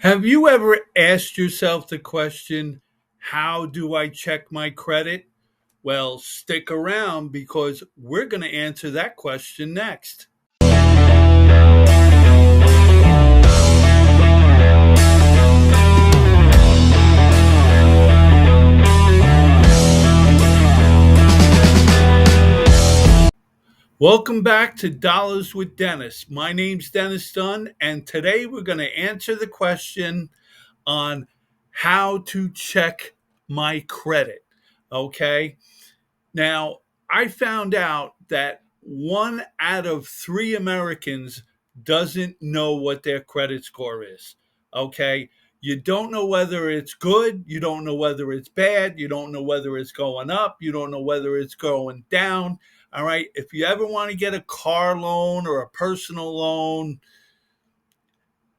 Have you ever asked yourself the question, how do I check my credit? Well, stick around because we're going to answer that question next. Welcome back to Dollars with Dennis. My name's Dennis Dunn, and today we're going to answer the question on how to check my credit. Okay. Now, I found out that one out of three Americans doesn't know what their credit score is. Okay. You don't know whether it's good. You don't know whether it's bad. You don't know whether it's going up. You don't know whether it's going down. All right. If you ever want to get a car loan or a personal loan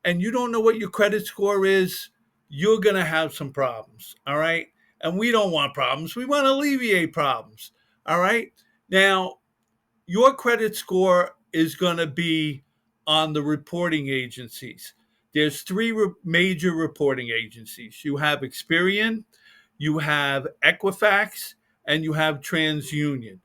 and you don't know what your credit score is, you're going to have some problems. All right. And we don't want problems. We want to alleviate problems. All right. Now, your credit score is going to be on the reporting agencies. There's three major reporting agencies. You have Experian, you have Equifax, and you have TransUnion.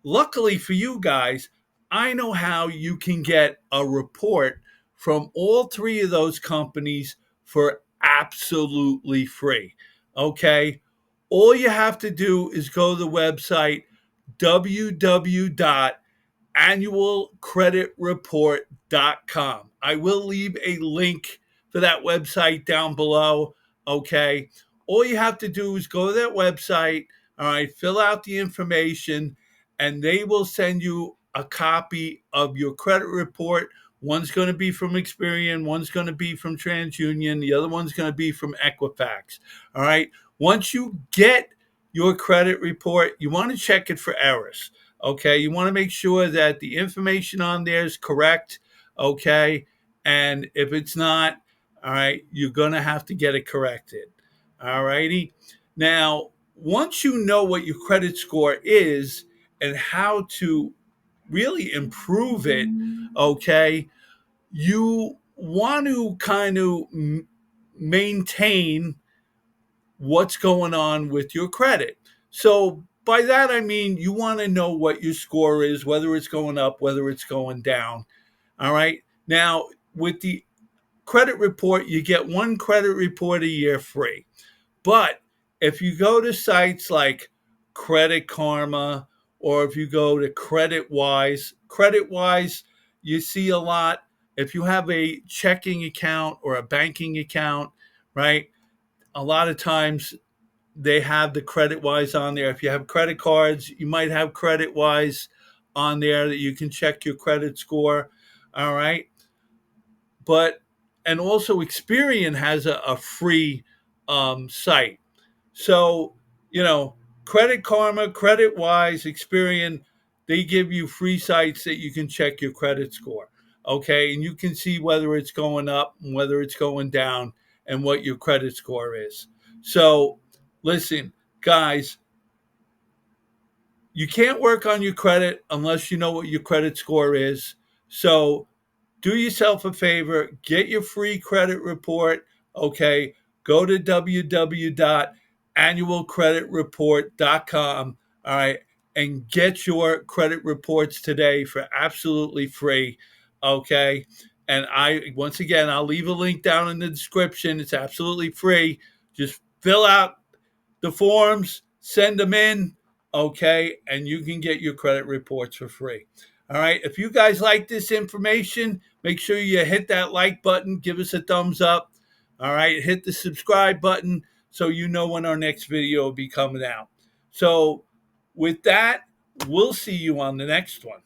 Luckily for you guys, I know how you can get a report from all three of those companies for absolutely free. Okay? All you have to do is go to the website www.annualcreditreport.com. I will leave a link for that website down below. Okay. All you have to do is go to that website, all right, fill out the information, and they will send you a copy of your credit report. One's going to be from Experian, one's going to be from TransUnion, the other one's going to be from Equifax. All right. Once you get your credit report, you want to check it for errors. Okay. You want to make sure that the information on there is correct. Okay. And if it's not, all right, you're going to have to get it corrected. All righty. Now, once you know what your credit score is and how to really improve it, okay, you want to kind of maintain what's going on with your credit. So by that, I mean, you want to know what your score is, whether it's going up, whether it's going down. All right. Now, with the credit report, you get one credit report a year free. But if you go to sites like Credit Karma or if you go to Credit Wise, you see a lot. If you have a checking account or a banking account, right? A lot of times they have the Credit-Wise on there. If you have credit cards, you might have Credit-Wise on there that you can check your credit score. All right. But, and also Experian has a free site. So, you know, Credit Karma, Credit-Wise, Experian, they give you free sites that you can check your credit score. Okay. And you can see whether it's going up and whether it's going down and what your credit score is. So, listen, guys, you can't work on your credit unless you know what your credit score is. So, do yourself a favor, get your free credit report. Okay, go to www.annualcreditreport.com. All right, and get your credit reports today for absolutely free. Okay, and once again, I'll leave a link down in the description. It's absolutely free. Just fill out the forms, send them in, okay, and you can get your credit reports for free. All right. If you guys like this information, make sure you hit that like button, give us a thumbs up. All right. Hit the subscribe button so you know when our next video will be coming out. So, with that, we'll see you on the next one.